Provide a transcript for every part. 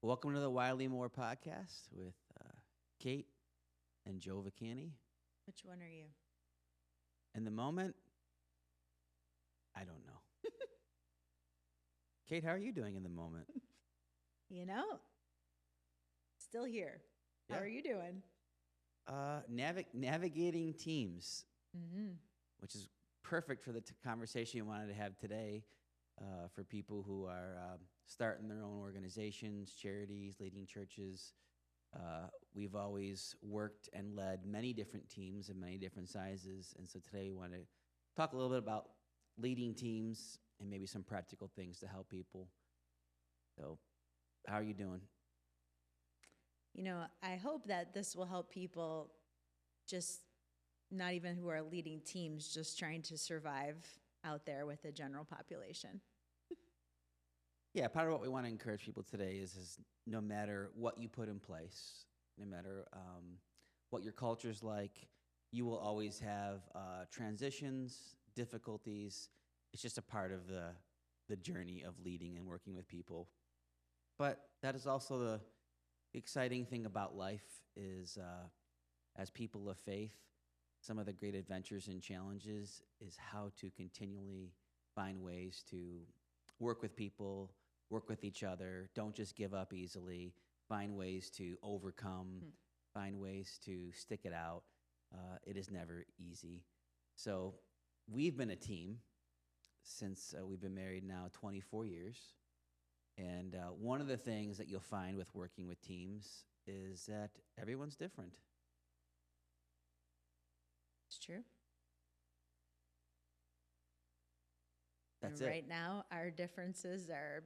Welcome to the Wiley Moore podcast with Kate and Joe Vacani. Which one are you? In the moment, I don't know. Kate, how are you doing in the moment? You know, still here. How Yeah. are you doing? Navigating teams, Mm-hmm. which is perfect for the conversation you wanted to have today for people who are starting their own organizations, charities, leading churches. We've always worked and led many different teams of many different sizes. And so today we want to talk a little bit about leading teams and maybe some practical things to help people. So, how are you doing? You know, I hope that this will help people just not even who are leading teams, just trying to survive out there with the general population. Yeah, part of what we want to encourage people today is no matter what you put in place, no matter what your culture's like, you will always have transitions, difficulties. It's just a part of the journey of leading and working with people. But that is also the exciting thing about life is as people of faith, some of the great adventures and challenges is how to continually find ways to work with people, work with each other, don't just give up easily, find ways to overcome, find ways to stick it out. It is never easy. So we've been a team since we've been married now 24 years. And one of the things that you'll find with working with teams is that everyone's different. It's true. That's and it. right now, our differences are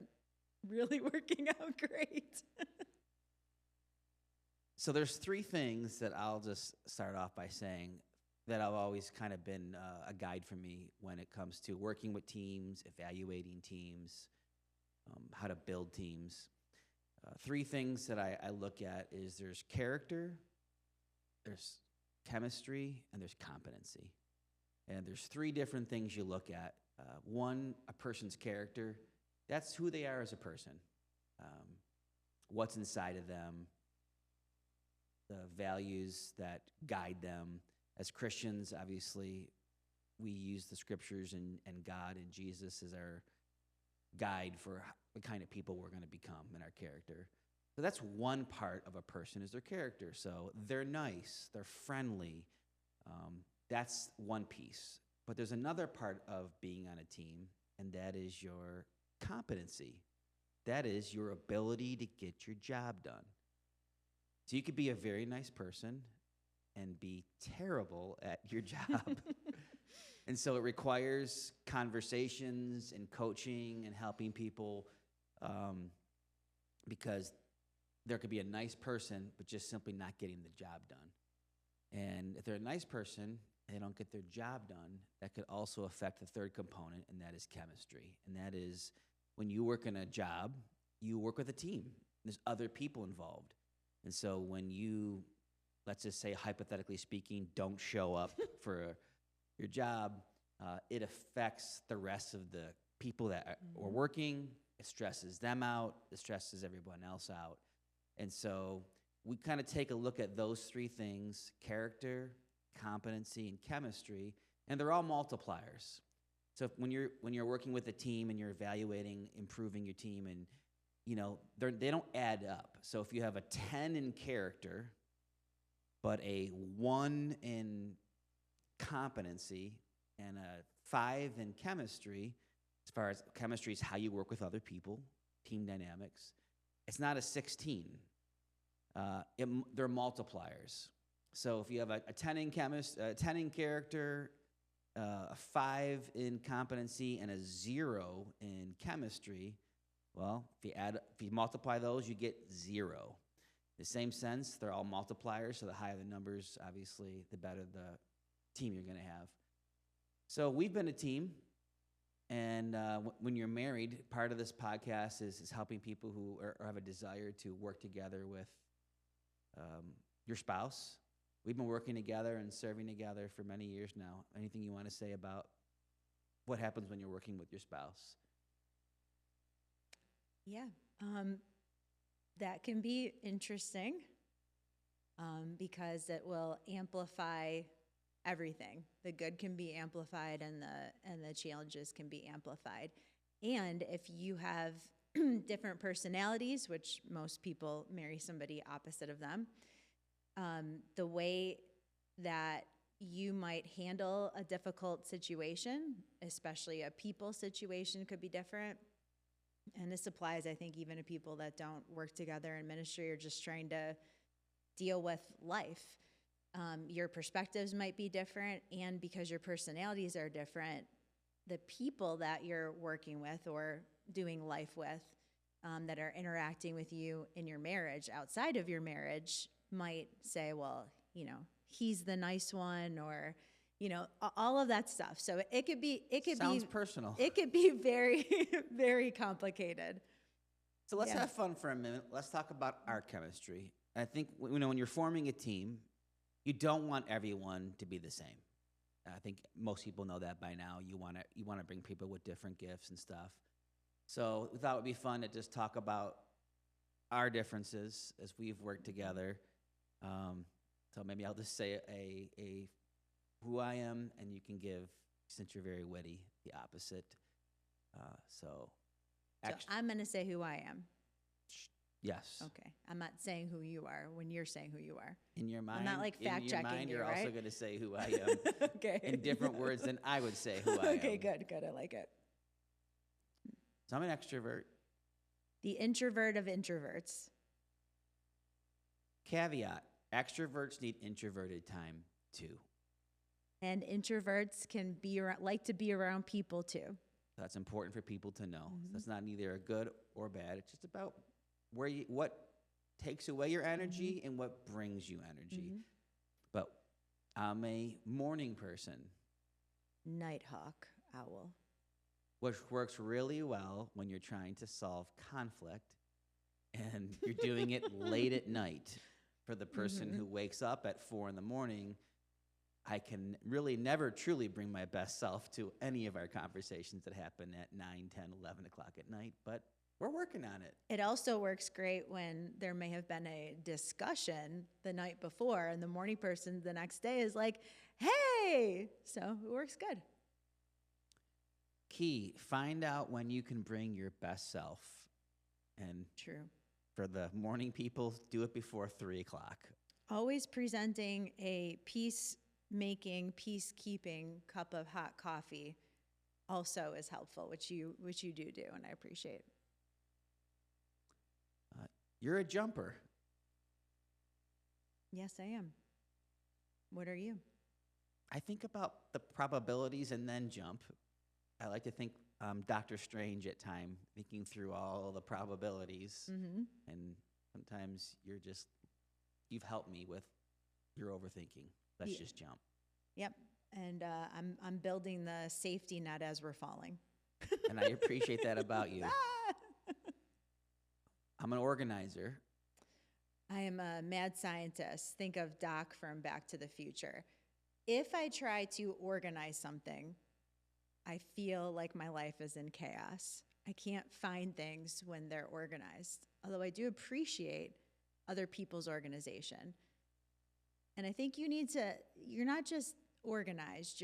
really working out great. So there's three things that I'll just start off by saying that have always kind of been a guide for me when it comes to working with teams, evaluating teams, how to build teams. Three things that I look at is there's character, there's chemistry, and there's competency. And there's three different things you look at. One, a person's character. That's who they are as a person. What's inside of them, the values that guide them. As Christians, obviously, we use the scriptures and God and Jesus as our guide for the kind of people we're going to become in our character. So that's one part of a person is their character. So they're nice, they're friendly. That's one piece. But there's another part of being on a team, and that is your competency. That is your ability to get your job done. So you could be a very nice person and be terrible at your job. And so it requires conversations and coaching and helping people because there could be a nice person, but just simply not getting the job done. And if they're a nice person and they don't get their job done, that could also affect the third component, and that is chemistry. And that is when you work in a job, you work with a team. There's other people involved. And so when you, let's just say, hypothetically speaking, don't show up for your job, it affects the rest of the people that are working. It stresses them out. It stresses everyone else out. And so we kind of take a look at those three things: character, competency, and chemistry, and they're all multipliers. So when you're working with a team and you're evaluating, improving your team, and they don't add up. So if you have a 10 in character, but a 1 in competency and a 5 in chemistry, as far as chemistry is how you work with other people, team dynamics, it's not a 16. They're multipliers. So if you have a 10 in 10 in character, a 5 in competency, and a 0 in chemistry, well, if you multiply those, you get 0. In the same sense, they're all multipliers, so the higher the numbers, obviously, the better the team you're going to have. So we've been a team, and when you're married, part of this podcast is helping people who have a desire to work together with your spouse. We've been working together and serving together for many years now. Anything you want to say about what happens when you're working with your spouse? Yeah. That can be interesting because it will amplify everything. The good can be amplified and the challenges can be amplified. And if you have different personalities, which most people marry somebody opposite of them, the way that you might handle a difficult situation, especially a people situation, could be different. And this applies, I think, even to people that don't work together in ministry or just trying to deal with life. Your perspectives might be different, and because your personalities are different, the people that you're working with or doing life with that are interacting with you in your marriage, outside of your marriage, might say, well, he's the nice one, or, all of that stuff. So Sounds personal. It could be very, very complicated. So let's have fun for a minute. Let's talk about our chemistry. I think, when you're forming a team, you don't want everyone to be the same. I think most people know that by now. You want to bring people with different gifts and stuff. So we thought it would be fun to just talk about our differences as we've worked together. So maybe I'll just say a who I am, and you can give, since you're very witty, the opposite. So I'm going to say who I am. Yes. Okay. I'm not saying who you are when you're saying who you are. In your mind, I'm not fact-checking you, you're right? also going to say who I am. Okay. In different words than I would say who I am. Okay, good. I like it. So I'm an extrovert. The introvert of introverts. Caveat: extroverts need introverted time too. And introverts can like to be around people too. That's important for people to know. Mm-hmm. That's not either a good or bad. It's just about what takes away your energy and what brings you energy. Mm-hmm. But I'm a morning person. Nighthawk owl. Which works really well when you're trying to solve conflict and you're doing it late at night. For the person who wakes up at 4 a.m, I can really never truly bring my best self to any of our conversations that happen at 9, 10, 11 o'clock at night, but we're working on it. It also works great when there may have been a discussion the night before and the morning person the next day is like, hey, so it works good. Key: find out when you can bring your best self. And True. For the morning people, do it before 3 o'clock. Always presenting a peacemaking, peacekeeping cup of hot coffee also is helpful, which you do, and I appreciate. You're a jumper. Yes, I am. What are you? I think about the probabilities and then jump. I like to think Dr. Strange at time, thinking through all the probabilities. Mm-hmm. And sometimes you've helped me with your overthinking. Let's just jump. Yep. And I'm building the safety net as we're falling. And I appreciate that about you. I'm an organizer. I am a mad scientist. Think of Doc from Back to the Future. If I try to organize something, I feel like my life is in chaos. I can't find things when they're organized, although I do appreciate other people's organization. And I think you're not just organized,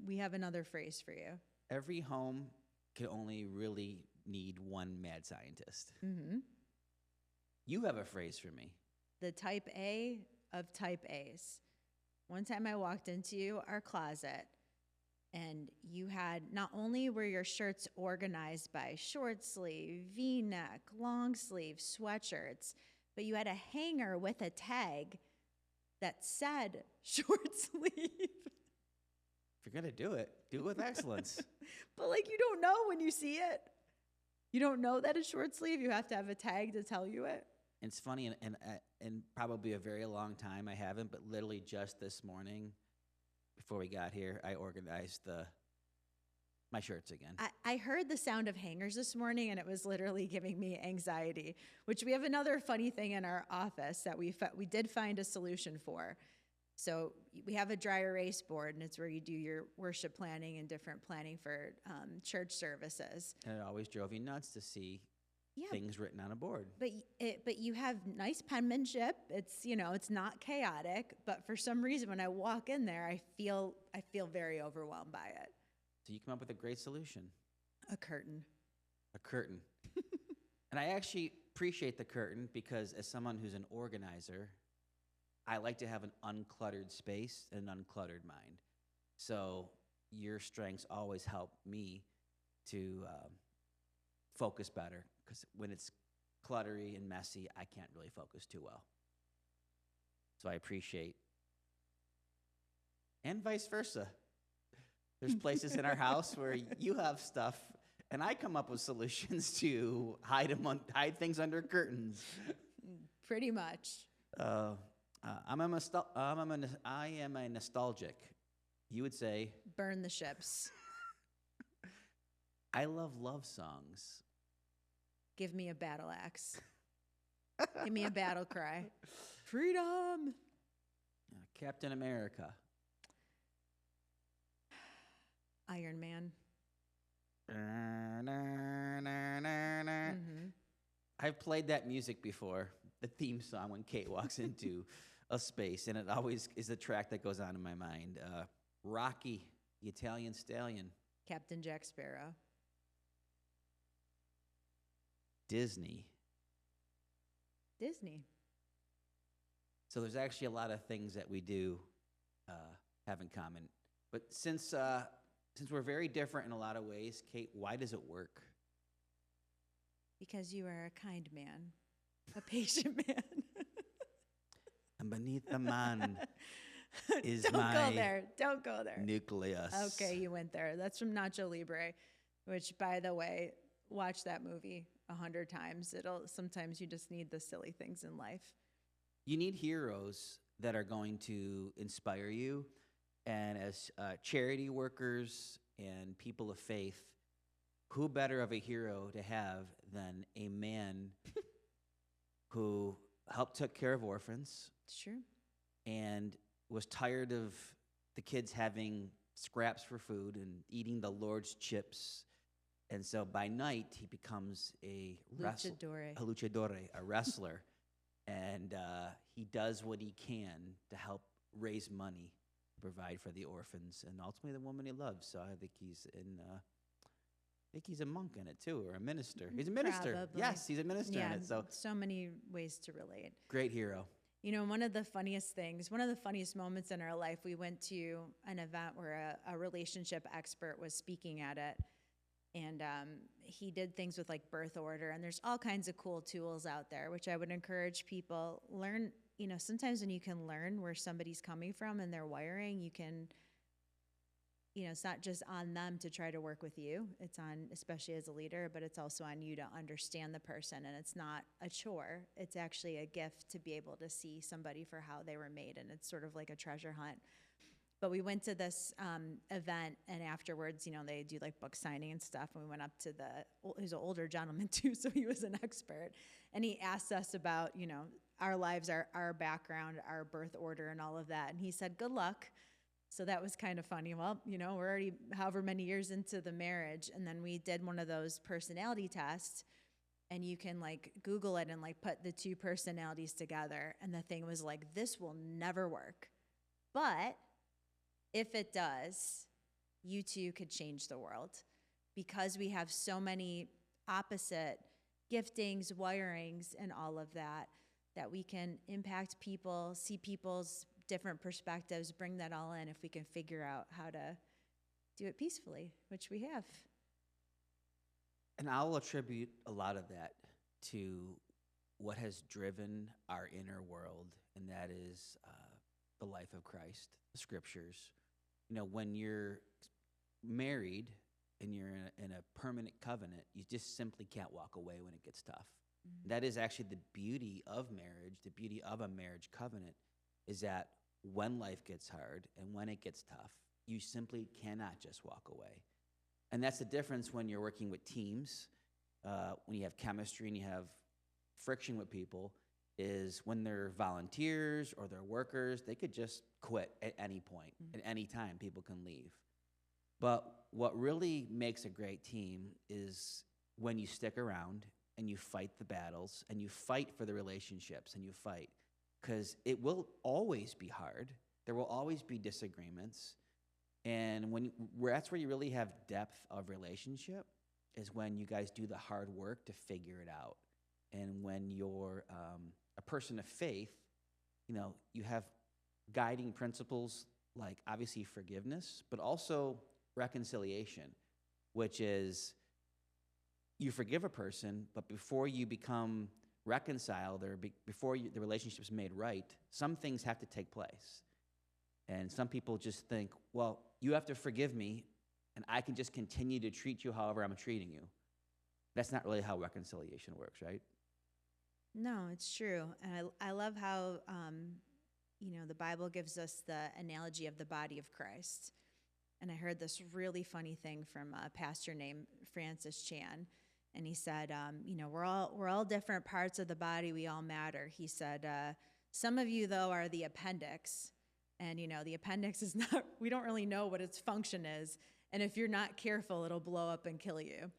we have another phrase for you. Every home can only really need one mad scientist. Mm-hmm. You have a phrase for me. The type A of type A's. One time I walked into our closet and you had, not only were your shirts organized by short sleeve, V-neck, long sleeve, sweatshirts, but you had a hanger with a tag that said short sleeve. If you're going to do it with excellence. But you don't know when you see it. You don't know that it's short sleeve. You have to have a tag to tell you it. It's funny, and probably a very long time I haven't, but literally just this morning, before we got here, I organized my shirts again. I heard the sound of hangers this morning, and it was literally giving me anxiety, which we have another funny thing in our office that we did find a solution for. So we have a dry erase board, and it's where you do your worship planning and different planning for church services. And it always drove you nuts to see Yeah, things written on a board. but you have nice penmanship. It's, it's not chaotic, but for some reason when I walk in there, I feel very overwhelmed by it. So you come up with a great solution. A curtain. A curtain. And I actually appreciate the curtain because as someone who's an organizer, I like to have an uncluttered space and an uncluttered mind. So your strengths always help me to focus better because when it's cluttery and messy, I can't really focus too well. So I appreciate, and vice versa. There's places in our house where you have stuff, and I come up with solutions to hide things under curtains. Pretty much. I am a nostalgic. You would say Burn the ships. I love songs. Give me a battle axe. Give me a battle cry. Freedom. Captain America. Iron Man. I've played that music before, the theme song when Kate walks into a space, and it always is the track that goes on in my mind. Rocky, the Italian Stallion. Captain Jack Sparrow. Disney. So there's actually a lot of things that we do have in common. But since we're very different in a lot of ways, Kate, why does it work? Because you are a kind man, a patient man. And beneath the man is Don't my go there. Don't go there. nucleus. Okay, you went there. That's from Nacho Libre, which, by the way, watch that movie 100 times. Sometimes you just need the silly things in life. You need heroes that are going to inspire you. And as charity workers and people of faith, who better of a hero to have than a man who took care of orphans It's true. and was tired of the kids having scraps for food and eating the Lord's chips. And so by night, he becomes a luchador, a wrestler. And he does what he can to help raise money, provide for the orphans, and ultimately the woman he loves. So I think he's a monk in it too, or a minister. He's a minister. Probably. Yes, he's a minister in it. So many ways to relate. Great hero. One of the funniest moments in our life, we went to an event where a relationship expert was speaking at it. And he did things with like birth order, and there's all kinds of cool tools out there, which I would encourage people learn. Sometimes when you can learn where somebody's coming from and their wiring, you can, it's not just on them to try to work with you. It's on, especially as a leader, but it's also on you to understand the person. And it's not a chore. It's actually a gift to be able to see somebody for how they were made. And it's sort of like a treasure hunt. But we went to this event, and afterwards, they do like book signing and stuff. And we went up to he was an older gentleman too, so he was an expert. And he asked us about, our lives, our background, our birth order, and all of that. And he said, "Good luck." So that was kind of funny. Well, we're already however many years into the marriage, and then we did one of those personality tests, and you can like Google it and like put the two personalities together. And the thing was like, this will never work, but if it does, you two could change the world because we have so many opposite giftings, wirings, and all of that we can impact people, see people's different perspectives, bring that all in if we can figure out how to do it peacefully, which we have. And I'll attribute a lot of that to what has driven our inner world, and that is the life of Christ, the scriptures. When you're married and you're in a permanent covenant, you just simply can't walk away when it gets tough. Mm-hmm. That is actually the beauty of marriage. The beauty of a marriage covenant is that when life gets hard and when it gets tough, you simply cannot just walk away. And that's the difference when you're working with teams, when you have chemistry and you have friction with people, is when they're volunteers or they're workers, they could just quit at any point. Mm-hmm. At any time, people can leave. But what really makes a great team is when you stick around and you fight the battles and you fight for the relationships and you fight because it will always be hard. There will always be disagreements. And that's where you really have depth of relationship is when you guys do the hard work to figure it out. And when you're a person of faith, you have guiding principles like obviously forgiveness, but also reconciliation, which is you forgive a person, but before you become reconciled or before the relationship's made right, some things have to take place. And some people just think, well, you have to forgive me, and I can just continue to treat you however I'm treating you. That's not really how reconciliation works, right? No, it's true. And I love how, the Bible gives us the analogy of the body of Christ. And I heard this really funny thing from a pastor named Francis Chan. And he said, we're all different parts of the body. We all matter. He said, some of you, though, are the appendix. And, the appendix is not, we don't really know what its function is. And if you're not careful, it'll blow up and kill you.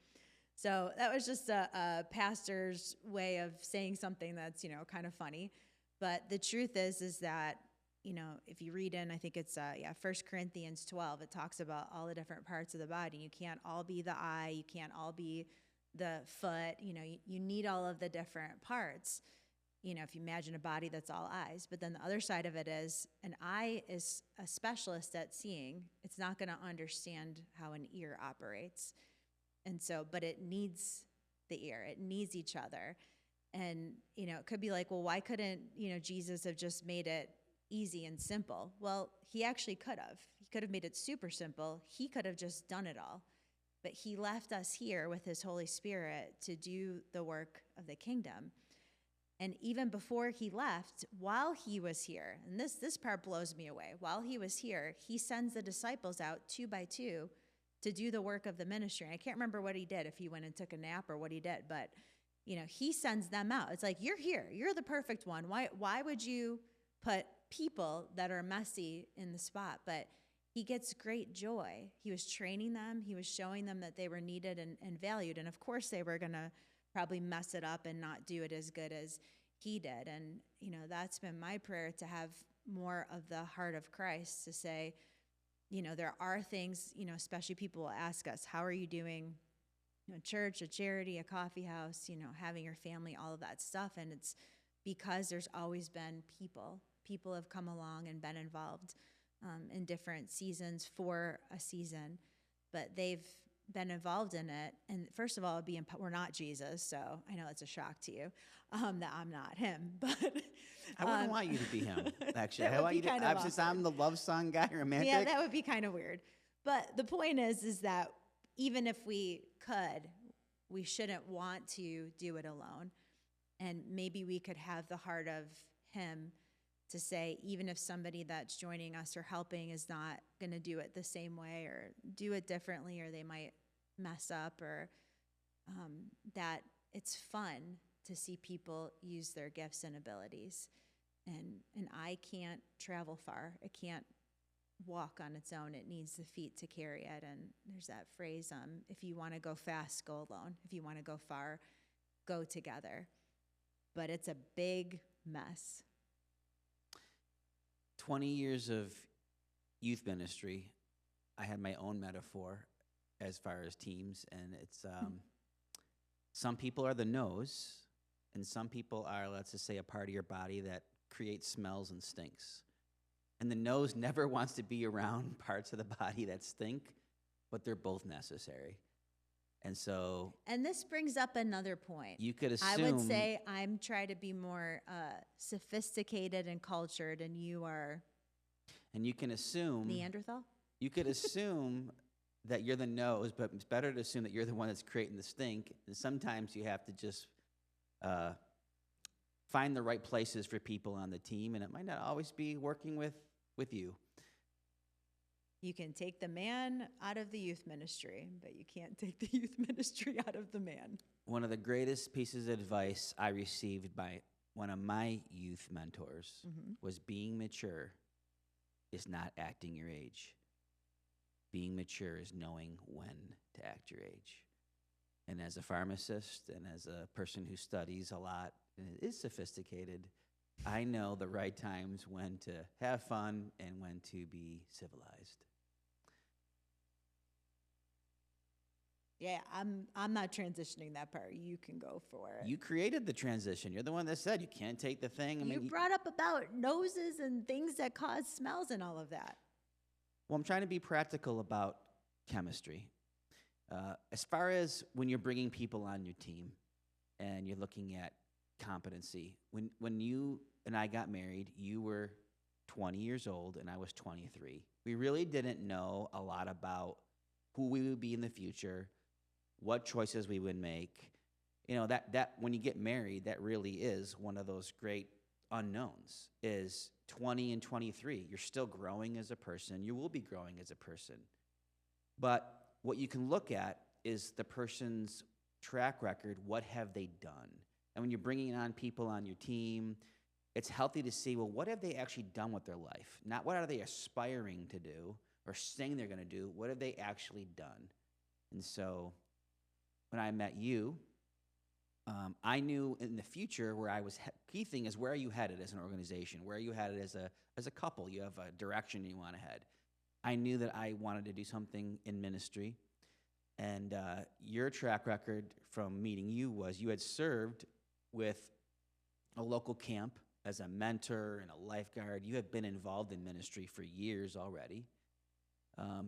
So that was just a pastor's way of saying something that's, kind of funny. But the truth is that, if you read in, I think it's, 1 Corinthians 12, it talks about all the different parts of the body. You can't all be the eye. You can't all be the foot. You need all of the different parts. If you imagine a body that's all eyes. But then the other side of it is an eye is a specialist at seeing. It's not going to understand how an ear operates. And so, but it needs the ear. It needs each other. And, it could be like, well, why couldn't, Jesus have just made it easy and simple? Well, he actually could have. He could have made it super simple. He could have just done it all. But he left us here with his Holy Spirit to do the work of the kingdom. And even before he left, while he was here, and this part blows me away, while he was here, he sends the disciples out 2 by 2 to do the work of the ministry. And I can't remember what he did, if he went and took a nap or what he did, but he sends them out. It's like, you're here. You're the perfect one. Why would you put people that are messy in the spot? But he gets great joy. He was training them. He was showing them that they were needed and valued. And of course they were going to probably mess it up and not do it as good as he did. And, that's been my prayer, to have more of the heart of Christ, to say, there are things, especially people will ask us, how are you doing? Church, a charity, a coffee house, having your family, all of that stuff. And it's because there's always been people. People have come along and been involved in different seasons for a season, but they've been involved in it. And first of all, we're not Jesus, so I know it's a shock to you that I'm not him. But I wouldn't want you to be him, actually. That I would want be you to, kind of since I'm the love song guy, romantic. yeah, that would be kind of weird. But the point is that even if we could, we shouldn't want to do it alone. And maybe we could have the heart of him to say, even if somebody that's joining us or helping is not going to do it the same way or do it differently, or they might mess up, or that it's fun to see people use their gifts and abilities. And an eye can't travel far. It can't walk on its own. It needs the feet to carry it. And there's that phrase, if you want to go fast, go alone. If you want to go far, go together. But it's a big mess. 20 years of youth ministry, I had my own metaphor as far as teams, and it's some people are the nose, and some people are, let's just say, a part of your body that creates smells and stinks. And the nose never wants to be around parts of the body that stink, but they're both necessary. And so... And this brings up another point. You could assume... I would say I'm trying to be more sophisticated and cultured, and you are... And you can assume... Neanderthal? You could assume that you're the nose, but it's better to assume that you're the one that's creating the stink. And sometimes you have to just find the right places for people on the team, and it might not always be working with you. You can take the man out of the youth ministry, but you can't take the youth ministry out of the man. One of the greatest pieces of advice I received by one of my youth mentors was being mature is not acting your age. Being mature is knowing when to act your age. And as a pharmacist and as a person who studies a lot and is sophisticated, I know the right times when to have fun and when to be civilized. Yeah, I'm not transitioning that part. You can go for it. You created the transition. You're the one that said you can't take the thing. You brought up about noses and things that cause smells and all of that. Well, I'm trying to be practical about chemistry. As far as when you're bringing people on your team and you're looking at competency, when you and I got married, you were 20 years old and I was 23. We really didn't know a lot about who we would be in the future, what choices we would make. You know, that when you get married, that really is one of those great unknowns, is 20 and 23. You're still growing as a person. You will be growing as a person. But what you can look at is the person's track record. What have they done? And when you're bringing on people on your team, it's healthy to see, well, what have they actually done with their life? Not what are they aspiring to do or saying they're going to do. What have they actually done? And so when I met you, I knew in the future where I was. Key thing is, where are you headed as an organization? Where are you headed as a couple? You have a direction you want to head. I knew that I wanted to do something in ministry, and your track record from meeting you was you had served with a local camp as a mentor and a lifeguard. You have been involved in ministry for years already.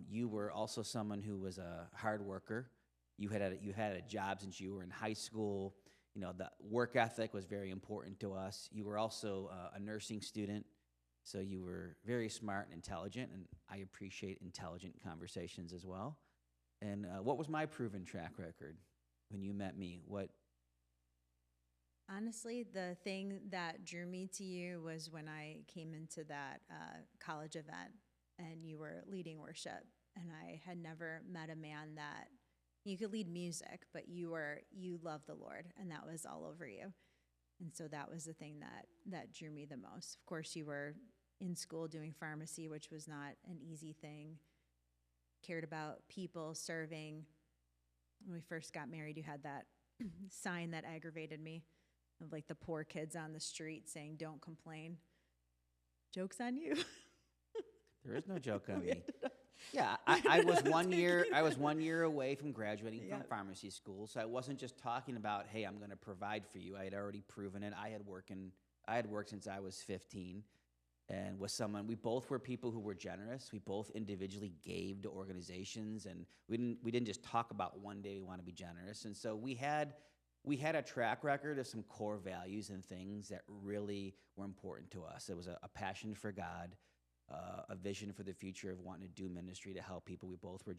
You were also someone who was a hard worker. You had a job since you were in high school. You know, the work ethic was very important to us. You were also a nursing student, so you were very smart and intelligent, and I appreciate intelligent conversations as well. And what was my proven track record when you met me? Honestly, the thing that drew me to you was when I came into that college event and you were leading worship, and I had never met a man that you could lead music, but you love the Lord, and that was all over you. And so that was the thing that drew me the most. Of course, you were in school doing pharmacy, which was not an easy thing. Cared about people, serving. When we first got married, you had that sign that aggravated me of like the poor kids on the street saying, "Don't complain." Joke's on you. There is no joke on me. Yeah, I was 1 year. I was 1 year away from graduating from pharmacy school, so I wasn't just talking about, "Hey, I'm going to provide for you." I had already proven it. I had worked since I was 15, and was someone. We both were people who were generous. We both individually gave to organizations, and we didn't just talk about one day we want to be generous. And so we had a track record of some core values and things that really were important to us. It was a passion for God. A vision for the future of wanting to do ministry to help people. We both were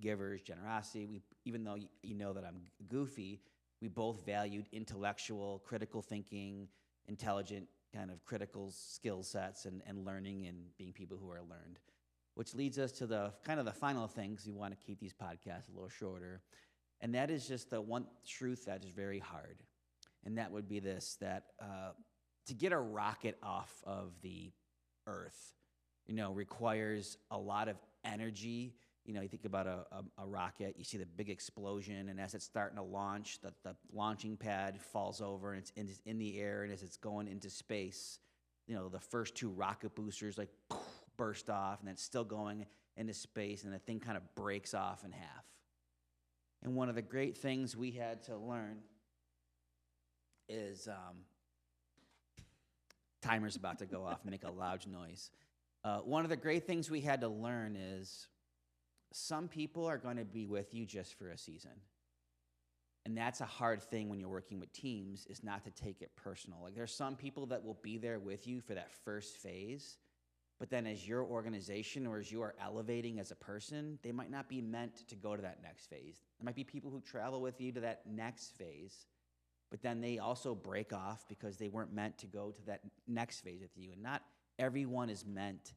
givers, generosity. Even though you know that I'm goofy, we both valued intellectual, critical thinking, intelligent kind of critical skill sets and learning and being people who are learned. Which leads us to the final thing, because we want to keep these podcasts a little shorter. And that is just the one truth that is very hard. And that would be this, that to get a rocket off of the earth, requires a lot of energy. You think about a rocket, you see the big explosion, and as it's starting to launch, the launching pad falls over, and it's in the air, and as it's going into space, the first two rocket boosters burst off, and then it's still going into space, and the thing kind of breaks off in half. And one of the great things we had to learn is, timer's about to go off and make a loud noise. One of the great things we had to learn is some people are going to be with you just for a season. And that's a hard thing when you're working with teams, is not to take it personal. Like, there's some people that will be there with you for that first phase, but then as your organization or as you are elevating as a person, they might not be meant to go to that next phase. There might be people who travel with you to that next phase, but then they also break off because they weren't meant to go to that next phase with you. And not everyone is meant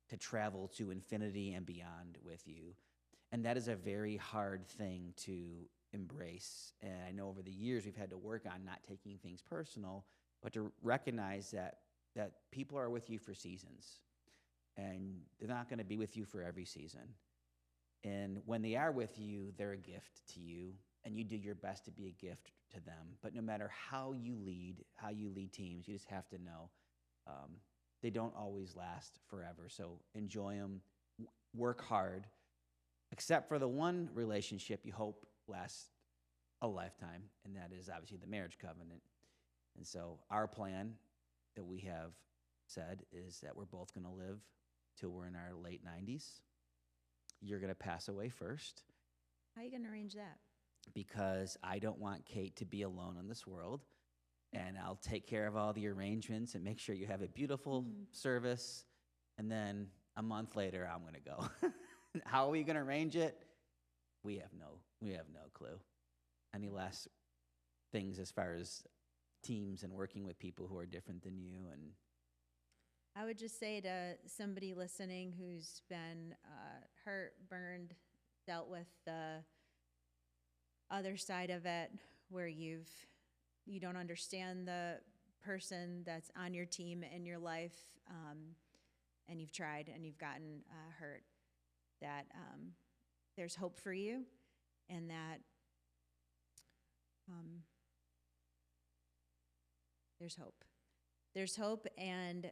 to travel to infinity and beyond with you. And that is a very hard thing to embrace. And I know over the years we've had to work on not taking things personal, but to recognize that people are with you for seasons. And they're not going to be with you for every season. And when they are with you, they're a gift to you. and you do your best to be a gift to them. But no matter how you lead teams, you just have to know they don't always last forever. So enjoy them, work hard, except for the one relationship you hope lasts a lifetime, and that is obviously the marriage covenant. And so our plan that we have said is that we're both going to live till we're in our late 90s. You're going to pass away first How are you going to arrange that? because I don't want Kate to be alone in this world. And I'll take care of all the arrangements and make sure you have a beautiful service. And then a month later, I'm going to go. How are we going to arrange it? We have no clue. Any last things as far as teams and working with people who are different than you? And I would just say to somebody listening who's been hurt, burned, dealt with the other side of it, where you don't understand the person that's on your team in your life, and you've tried and you've gotten hurt, that there's hope for you, and that there's hope. There's hope, and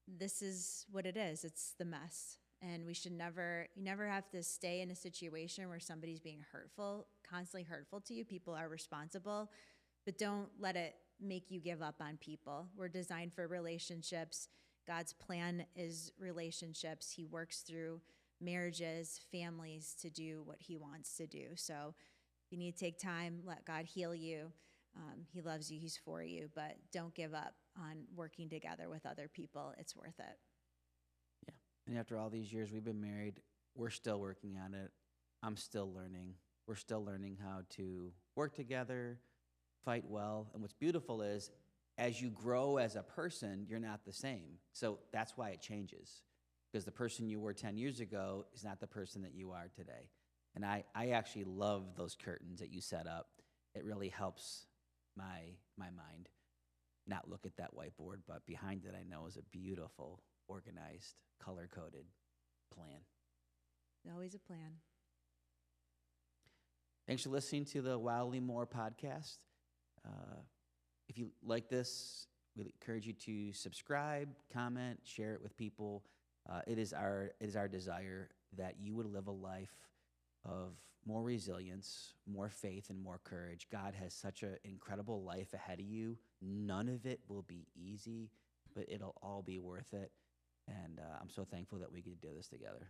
this is what it is. It's the mess. And you never have to stay in a situation where somebody's being constantly hurtful to you. People are responsible, but don't let it make you give up on people. We're designed for relationships. God's plan is relationships. He works through marriages, families to do what he wants to do. So you need to take time, let God heal you. He loves you, he's for you, but don't give up on working together with other people. It's worth it. yeah. And after all these years we've been married, we're still working on it. I'm still learning. We're still learning how to work together, fight well. And what's beautiful is as you grow as a person, you're not the same. So that's why it changes, because the person you were 10 years ago is not the person that you are today. And I actually love those curtains that you set up. It really helps my mind not look at that whiteboard, but behind it I know is a beautiful, organized, color-coded plan. Always a plan. Thanks for listening to the Wildly More podcast. If you like this, we encourage you to subscribe, comment, share it with people. It is our desire that you would live a life of more resilience, more faith, and more courage. God has such an incredible life ahead of you. None of it will be easy, but it'll all be worth it. And I'm so thankful that we could do this together.